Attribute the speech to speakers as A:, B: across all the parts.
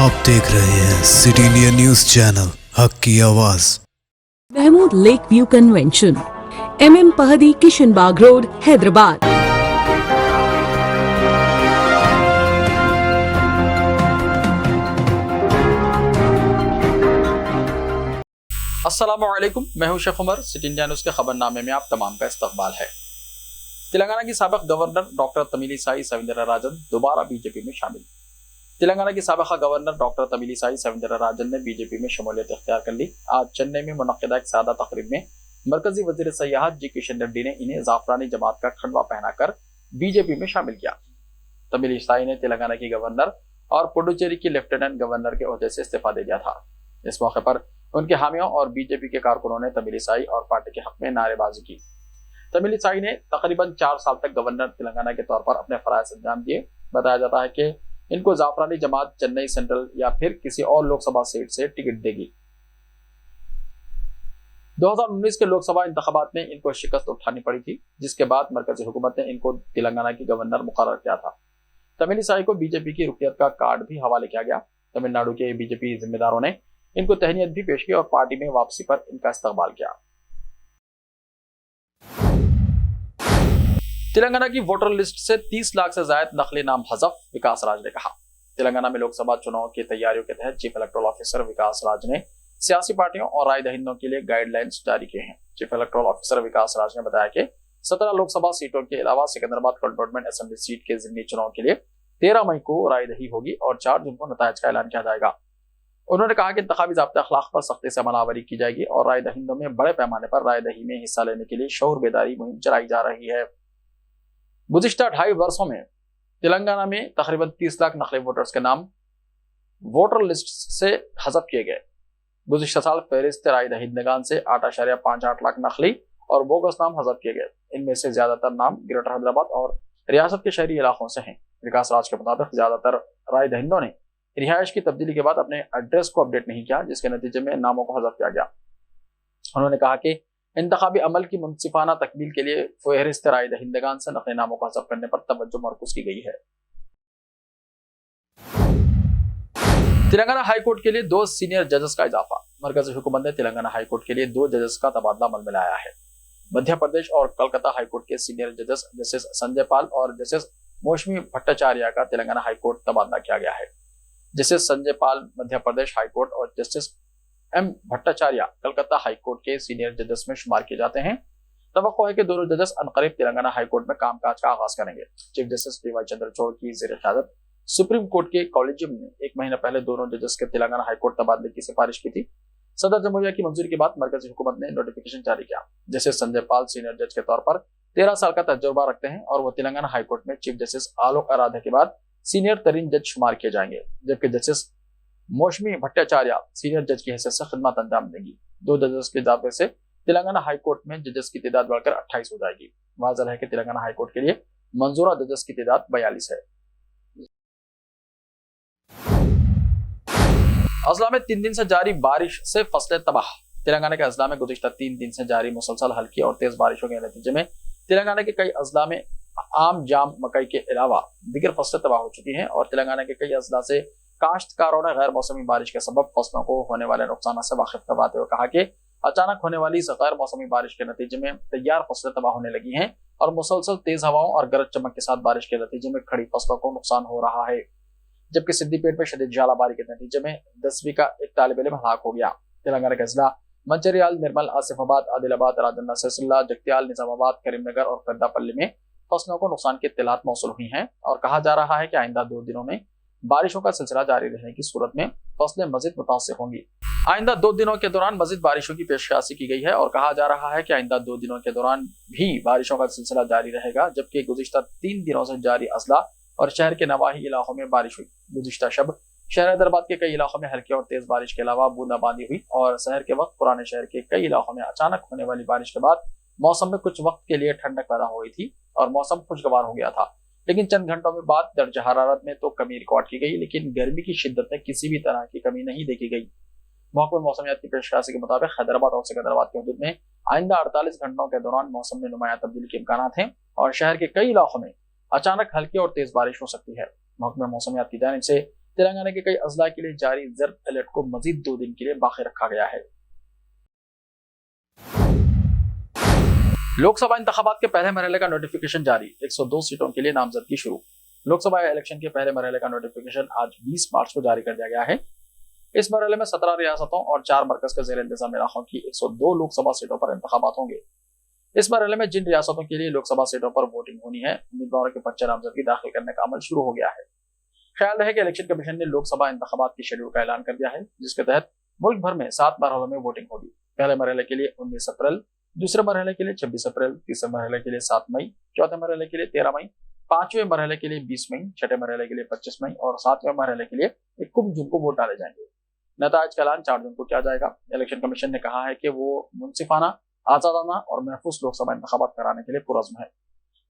A: आप देख रहे हैं सिटी इंडिया न्यूज चैनल, हक की आवाज।
B: Mahmood lake view convention, MM पहदी, किशनबाग रोड, हैदराबाद।
C: अस्सलामुअलैकुम, मैं हूं Sheikh Umar. City India news के खबरनामे में आप तमाम का इस्तकबाल है। तेलंगाना की साबिक गवर्नर डॉक्टर तमिलिसाई सौंदरराजन दोबारा बीजेपी में शामिल। तेलंगाना की साबिक गवर्नर डॉक्टर तमिलिसाई सौंदरराजन ने बीजेपी में शमूलियत इख्तियार कर ली। आज चेन्नई में मुनक्किदा एक सादा तकरीब में मरकजी वजीर सयाहत जी किशन रेड्डी ने इन्हें जाफरानी जमात का खंडवा पहनाकर बीजेपी में शामिल किया। तमिलिसाई ने तेलंगाना की गवर्नर और पुडुचेरी की लेफ्टिनेंट गवर्नर के ओहदे से इस्तीफा दे दिया था। इस मौके पर उनके हामियों और बीजेपी के कारकुनों ने तमिलिसाई और पार्टी के हक में नारेबाजी की। तमिलिसाई ने तकरीबन 4 साल तक गवर्नर तेलंगाना के तौर पर अपने फराइज अंजाम दिए। बताया जाता है कि इनको जाफरानी जमात चेन्नई सेंट्रल या फिर किसी और लोकसभा सीट से टिकट देगी। 2019 के लोकसभा इंतखाबात में इनको शिकस्त उठानी पड़ी थी, जिसके बाद मरकजी हुकूमत ने इनको तेलंगाना की गवर्नर मुकर्रर किया था। तमिलिसाई को बीजेपी की रुकनियत का कार्ड भी हवाले किया गया। तमिलनाडु के बीजेपी जिम्मेदारों ने इनको तहनीत भी पेश की और पार्टी में वापसी पर इनका इस्तकबाल किया। तेलंगाना की वोटर लिस्ट से 30 लाख से ज्यादा नकली नाम हज़फ, विकास राज ने कहा। तेलंगाना में लोकसभा चुनाव की तैयारियों के तहत चीफ इलेक्टोरल ऑफिसर विकास राज ने सियासी पार्टियों और राय दहिंदों के लिए गाइडलाइंस जारी किए हैं। चीफ इलेक्टोरल ऑफिसर विकास राज ने बताया कि 17 लोकसभा सीटों के अलावा सिकंदराबाद कंटोनमेंट असेंबली सीट के जिमनी चुनाव के लिए 13 मई को राय दही होगी और 4 जून को नतायज का ऐलान किया जाएगा। उन्होंने कहा कि इंतखाबी ज़ाब्ता अखलाक पर सख्ती से अमलावरी की जाएगी और राय दहिंदों में बड़े पैमाने पर राय दही में हिस्सा लेने के लिए शऊर बेदारी मुहिम चलाई जा रही है। गुज़िश्ता 2.5 वर्षों में तेलंगाना में तकरीबन 30 लाख नकली वोटर्स के नाम वोटर लिस्ट से हज़फ किए गए। गुज़िश्ता साल फहरिस्त राय दहिंदगान से 8.58 लाख नकली और बोगस नाम हज़फ किए गए। इनमें से ज्यादातर नाम ग्रेटर हैदराबाद और रियासत के शहरी इलाकों से हैं। विकास राज के मुताबिक ज्यादातर राय दहिंदों ने रिहायश की तब्दीली के बाद अपने एड्रेस को अपडेट नहीं किया, जिसके नतीजे में नामों को हज़फ किया गया। उन्होंने कहा कि इंतखाबी अमल की मुनसिफाना तकमील के लिए फहरिस्त राय दहिंदगान से नकली नामों को हज़फ करने पर तवज्जो मरकूज की गई है। तेलंगाना हाईकोर्ट के लिए 2 सीनियर जजेस का इजाफा। मरकजी हुकूमत ने तेलंगाना हाईकोर्ट के लिए 2 जजेस का तबादला अमल में लाया है। मध्य प्रदेश और कलकत्ता हाईकोर्ट के सीनियर जजेस जस्टिस संजय पाल और जस्टिस मौसमी भट्टाचार्य का तेलंगाना हाईकोर्ट तबादला किया गया है। जस्टिस संजय पाल मध्य प्रदेश हाईकोर्ट और justice M Bhattacharya Calcutta high court के सीनियर जजेस में शुमार किए जाते हैं। तवक्को है कि दोनों जजेस अनकरीब तेलंगाना हाईकोर्ट में कामकाज का आगाज करेंगे। चीफ जस्टिस DY चंद्रचूड़ की ज़ेर क़यादत सुप्रीम कोर्ट के कॉलेजियम ने 1 महीना पहले दोनों जजेस के तेलंगाना हाईकोर्ट तबादले की सिफारिश की थी। सदर जमहूरिया की मंजूरी के बाद मरकजी हुकूमत ने नोटिफिकेशन जारी किया। जस्टिस संजय पाल सीनियर जज के तौर पर 13 साल का तजुर्बा रखते हैं और वो तेलंगाना हाईकोर्ट में चीफ जस्टिस आलोक आराधे के बाद सीनियर तरीन जज शुमार किए जाएंगे, जबकि जस्टिस मौसमी भट्टाचार्य सीनियर जज की हैसियत से खिदमत अंजाम देंगी। 2 जजेस के इजाफे से तेलंगाना हाईकोर्ट में जजेस की तादाद बढ़कर 28 हो जाएगी। वाज़ेह है कि तेलंगाना हाईकोर्ट के लिए मंजूरा जजेस की तादाद 42 है। अजला में 3 दिन से जारी बारिश से फसलें तबाह। तेलंगाना के अजला में गुज़िश्ता 3 दिन से जारी मुसलसल हल्की और तेज बारिशों के नतीजे में तेलंगाना के कई अजला में आम, जाम, मकई के अलावा दीगर फसलें तबाह हो चुकी हैं और तेलंगाना के कई अजला से काश्तकारों ने गैर मौसमी बारिश के सबब फसलों को होने वाले नुकसान से वाकिफ करवाते हुए कहा कि अचानक होने वाली इस गैर मौसमी बारिश के नतीजे में तैयार फसलें तबाह होने लगी हैं और मुसलसल तेज हवाओं और गरज चमक के साथ बारिश के नतीजे में खड़ी फसलों को नुकसान हो रहा है। जबकि सिद्दीपेट में शदीद झालाबारी के नतीजे में 10वीं का एक तालिब इल्म हलाक हो गया। तेलंगाना के जिला मंचिर्याल, निर्मल, आसिफाबाद, आदिलाबाद, राजन्ना, सिरसिल्ला, जगत्याल, निजामाबाद, करीमनगर और पेद्दापल्ली में फसलों को नुकसान की इत्तलात मौसूल हुई हैं और कहा जा रहा है कि आइंदा 2 दिनों में बारिशों का सिलसिला जारी रहने की सूरत में फसलें मजीद मुतासिर होंगी। आइंदा 2 दिनों के दौरान मजीद बारिशों की पेशकशी की गई है और कहा जा रहा है कि आइंदा 2 दिनों के दौरान भी बारिशों का सिलसिला जारी रहेगा, जबकि गुज़िश्ता 3 दिनों से जारी अजला और शहर के नवाही इलाकों में बारिश हुई। गुज़िश्ता शब शहर हैदराबाद के कई इलाकों में हल्की और तेज बारिश के अलावा बूंदाबांदी हुई और शहर के वक्त पुराने शहर के कई इलाकों में अचानक होने वाली बारिश के बाद मौसम में कुछ वक्त के लिए ठंडक पैदा हो गई थी और मौसम खुशगवार हो गया था। लेकिन चंद घंटों में बाद दर्ज हरारत में तो कमी रिकॉर्ड की गई, लेकिन गर्मी की शिद्दत में किसी भी तरह की कमी नहीं देखी गई। महकमा मौसमियात की पेशकशी के मुताबिक हैदराबाद और सिकंदराबाद के हदूद में आइंदा 48 घंटों के दौरान मौसम में नुमाया तब्दीली के इम्कानात हैं और शहर के कई इलाकों में अचानक हल्की और तेज बारिश हो सकती है। महकमा मौसमियात की जानिब से तेलंगाना के कई अजला के लिए जारी जर्द अलर्ट को मजीद 2 दिन के लिए बाकी रखा गया है। लोकसभा इंतखाबात के पहले मरहले का नोटिफिकेशन जारी, 102 सीटों के लिए नामजदगी शुरू। लोकसभा इलेक्शन के पहले मरहले का नोटिफिकेशन आज 20 मार्च को जारी कर दिया गया है। इस मरहले में 17 रियासतों और 4 मरकज के जेर इंतजाम इलाकों की 102 लोकसभा सीटों पर इंतखाबात होंगे। इस मरहले में जिन रियासतों के लिए लोकसभा सीटों पर वोटिंग होनी है, उम्मीदवारों के पर्चे नामजदगी दाखिल करने का अमल शुरू हो गया है। ख्याल रहे कि इलेक्शन कमीशन ने लोकसभा इंतखाबात की शेड्यूल का ऐलान कर दिया है, जिसके तहत मुल्क भर में 7 मरहलों में वोटिंग होगी। पहले मरहले के लिए 19 अप्रैल, दूसरे मरहले के लिए 26 अप्रैल, तीसरे मरहले के लिए 7 मई, चौथे मरहले के लिए 13 मई, पांचवें मरहले के लिए 20 मई, छठे मरहले के लिए 25 मई और 7वें मरहले के लिए 21 जून को वोट डाले जाएंगे। नताइज का ऐलान 4 जून को किया जाएगा। इलेक्शन कमीशन ने कहा है कि वो मुनसिफाना, आजादाना और महफूज लोकसभा इंतखाबात कराने के लिए पुरज़्म है।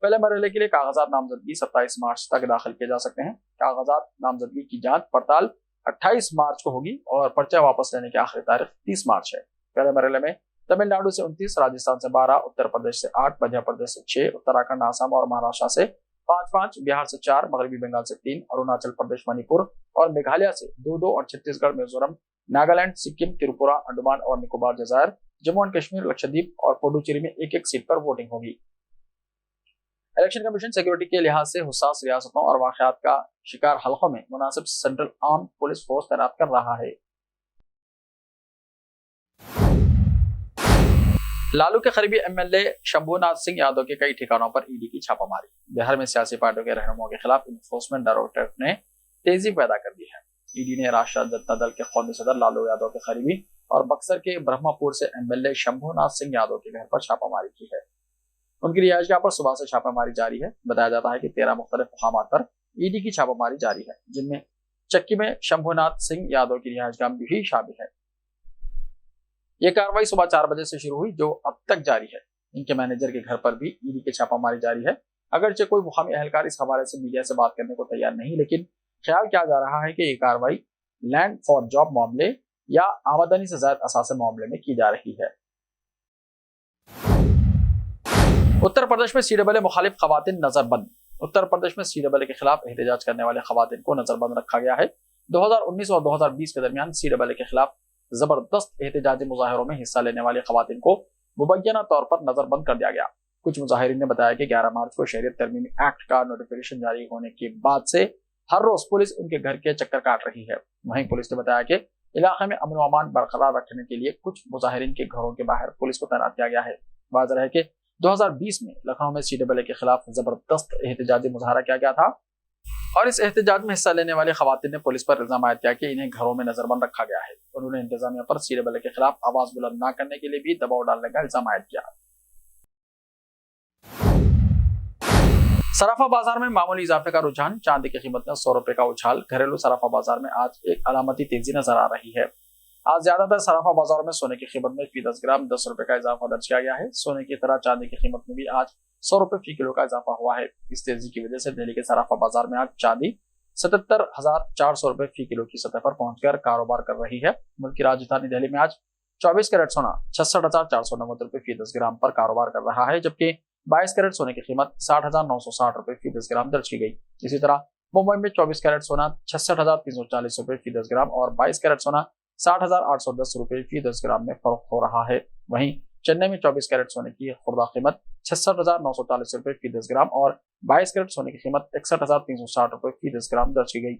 C: पहले मरहले के लिए कागजात नामजदगी 27 मार्च तक दाखिल किए जा सकते हैं। कागजात नामजदगी की जांच पड़ताल 28 मार्च को होगी और पर्चा वापस लेने की आखिरी तारीख 30 मार्च है। पहले मरहले में तमिलनाडु से 29, राजस्थान से 12, उत्तर प्रदेश से 8, मध्य प्रदेश से 6, उत्तराखंड, आसाम और महाराष्ट्र से 5-5, बिहार से 4, मगरबी बंगाल से 3, अरुणाचल प्रदेश, मणिपुर और मेघालय से 2-2 और छत्तीसगढ़, मिजोरम, नागालैंड, सिक्किम, त्रिपुरा, अंडमान और निकोबार, जजायर, जम्मू एंड कश्मीर, लक्षद्वीप और पुडुचेरी में 1-1 सीट पर वोटिंग होगी। इलेक्शन कमीशन सिक्योरिटी के लिहाज से हुसास रियासतों और वाकयात का शिकार हलकों में मुनासिब सेंट्रल आर्म पुलिस फोर्स तैनात कर रहा है। लालू के करीबी एमएलए शंभूनाथ सिंह यादव के कई ठिकानों पर ईडी की छापामारी। बिहार में सियासी पार्टियों के रहनुमाओं के खिलाफ इन्फोर्समेंट डायरेक्टरेट ने तेजी पैदा कर दी है। ईडी ने राष्ट्रीय जनता दल के कौमी सदर लालू यादव के करीबी और बक्सर के ब्रह्मपुर से एमएलए शंभूनाथ सिंह यादव के घर पर छापामारी की है। उनकी रिहाइशगाह पर सुबह से छापामारी जारी है। बताया जाता है कि 13 मुख्तलिफ मुकामात पर ईडी की छापामारी जारी है, जिनमें चक्की में शंभूनाथ सिंह यादव की रिहाइशगाह भी शामिल है। यह कार्रवाई सुबह 4 बजे से शुरू हुई, जो अब तक जारी है। इनके मैनेजर के घर पर भी ईडी की छापामारी जारी है। अगरचे कोई मुकामी एहलकार इस हवाले से मीडिया से बात करने को तैयार नहीं, लेकिन ख्याल किया जा रहा है कि ये कार्रवाई लैंड फॉर जॉब मामले या आमदनी से ज्यादा असासे मामले में की जा रही है। उत्तर प्रदेश में सीडब्ल्यू मुखालिफ खवातीन नजरबंद। उत्तर प्रदेश में सीडब्ल्यू के खिलाफ एहतजाज करने वाले खवातीन को नजरबंद रखा गया है। 2019 और 2020 के दरमियान सीडब्ल्यू के खिलाफ जबरदस्त एहतजाजी मुजाहिरों में हिस्सा लेने वाली खवातीन को मुबैना तौर पर नजरबंद कर दिया गया। कुछ मुजाहिरीन ने बताया कि 11 मार्च को शहरियत तरमीमी एक्ट का नोटिफिकेशन जारी होने के बाद से हर रोज पुलिस उनके घर के चक्कर काट रही है। वहीं पुलिस ने बताया कि इलाके में अमन व अमान बरकरार रखने के लिए कुछ मुजाहिरीन के घरों के बाहर पुलिस को तैनात किया गया है। वाज़ेह है कि 2020 में लखनऊ में सीडब्ल्यू के खिलाफ जबरदस्त एहतजाजी मुजाहरा किया गया था और इस एहतजाज में हिस्सा लेने वाली खवातीन ने पुलिस पर इल्जाम आयद किया कि इन्हें घरों में नजरबंद रखा गया है। उन्होंने इंतजामिया पर सीडब्ल्यू के खिलाफ आवाज बुलंद न करने के लिए भी दबाव डालने का इल्जाम आयद किया। सराफा बाजार में मामूली इजाफे का रुझान, चांदी की कीमत में 100 रुपए का उछाल। घरेलू सराफा बाजार में आज एक अलामती तेजी नजर आ रही है। आज ज्यादातर सराफा बाजारों में सोने की कीमत में फी 10 ग्राम 10 रुपए का इजाफा दर्ज किया गया है। सोने की तरह चांदी की कीमत में भी आज 100 रुपए फी किलो का इजाफा हुआ है। इस तेजी की वजह से दिल्ली के सराफा बाजार में आज चांदी 77,400 रुपए फी किलो की सतह पर पहुंचकर कारोबार कर रही है। मुल्क की राजधानी दिल्ली में आज 24 कैरेट सोना 66,490 रुपए फी 10 ग्राम पर कारोबार कर रहा है, जबकि 22 कैरेट सोने की कीमत 60,960 रुपए फी 10 ग्राम दर्ज की गई। इसी तरह मुंबई में 24 कैरेट सोना 66,340 रुपए फी 10 ग्राम और 22 कैरेट सोना 60,810 रुपए फी 10 ग्राम में फर्क हो रहा है। वहीं चेन्नई में 24 कैरेट सोने की खुर्दा कीमत 66,940 रुपए फी 10 ग्राम और 22 कैरेट सोने की कीमत 61,360 रुपए फी 10 ग्राम दर्ज की गई।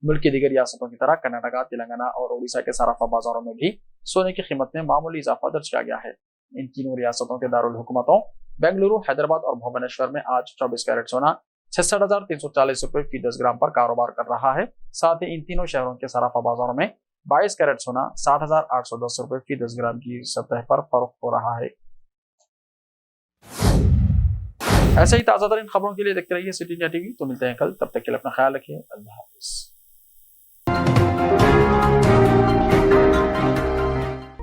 C: मुल्क की दीगर रियासतों की तरह कर्नाटका, तेलंगाना और ओडिशा के सराफा बाजारों में भी सोने की कीमत में मामूली इजाफा दर्ज किया गया है। इन तीनों रियासतों के दारुल हुकूमतों बेंगलुरु, हैदराबाद और भुवनेश्वर में आज 24 कैरेट सोना 66,340 रुपए फी 10 ग्राम पर कारोबार कर रहा है। साथ ही इन तीनों शहरों के सराफा बाजारों में 22 कैरेट सोना 60,810 रुपए फी 10 ग्राम की सतह पर फर्क हो रहा है। ऐसे ही ताजा तरीन खबरों के लिए देखते रहिए सिटी इंडिया टीवी। तो मिलते हैं कल, तब तक के लिए अपना ख्याल रखिए। अल्लाह हाफिज।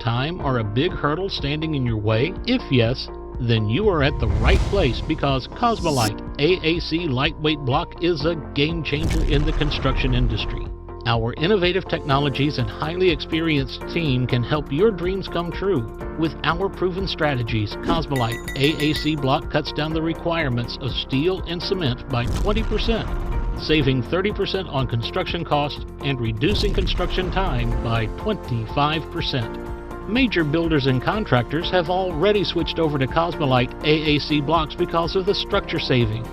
D: Time or a big hurdle standing in your way? If yes, then you are at the right place, because Cosmolite AAC lightweight block is a game changer in the construction industry. Our innovative technologies and highly experienced team can help your dreams come true. With our proven strategies, Cosmolite AAC block cuts down the requirements of steel and cement by 20%. saving 30% on construction costs and reducing construction time by 25%. Major builders and contractors have already switched over to Cosmolite AAC blocks because of the structure saving.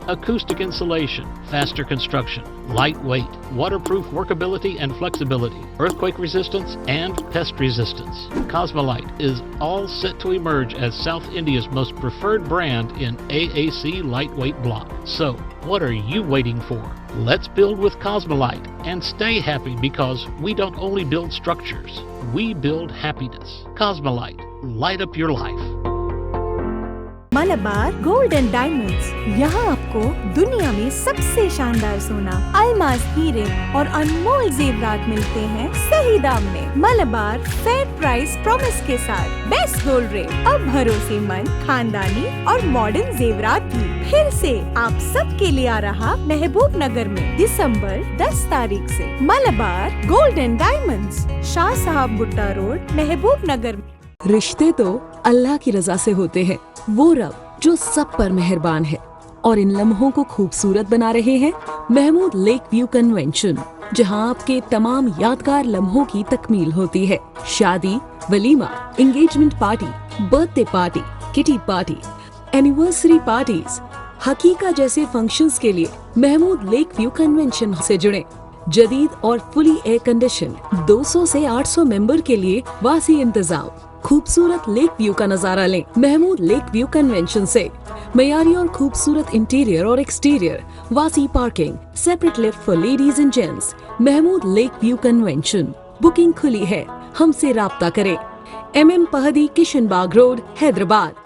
D: Acoustic insulation, faster construction, lightweight, waterproof workability and flexibility, earthquake resistance, and pest resistance. Cosmolite is all set to emerge as South India's most preferred brand in AAC lightweight block. So, what are you waiting for? Let's build with Cosmolite and stay happy because we don't only build structures, we build happiness. Cosmolite, light up your life.
E: Malabar gold and diamonds, यहाँ आपको दुनिया में सबसे शानदार सोना, अलमास हीरे और अनमोल जेवरात मिलते हैं सही दाम में। मलबार फेयर प्राइस प्रॉमिस के साथ बेस्ट गोल्ड रेट, अब भरोसेमंद, खानदानी और मॉडर्न जेवरात भी फिर से आप सब के लिए आ रहा महबूब नगर में दिसंबर 10 तारीख से। Malabar gold and diamonds, Shah साहब भुट्टा रोड, महबूब नगर में।
B: रिश्ते तो अल्लाह की रजा से होते हैं, वो रब जो सब पर मेहरबान है। और इन लम्हों को खूबसूरत बना रहे हैं महमूद लेक व्यू कन्वेंशन, जहां आपके तमाम यादगार लम्हों की तकमील होती है। शादी, वलीमा, engagement party, birthday party, kitty party, anniversary parties, हकीका जैसे फंक्शंस के लिए महमूद लेक व्यू कन्वेंशन से जुड़े। जदीद और फुली एयर कंडीशन 200 से 800 मेंबर के लिए वासी इंतजाम। खूबसूरत लेक व्यू का नजारा लें महमूद लेक व्यू कन्वेंशन से। मयारी और खूबसूरत इंटीरियर और एक्सटीरियर, वासी parking, separate lift for ladies and gents. Mahmood lake view convention, booking खुली है, हमसे राब्ता करें। MM Pahadi, Kishan Bagh road, Hyderabad.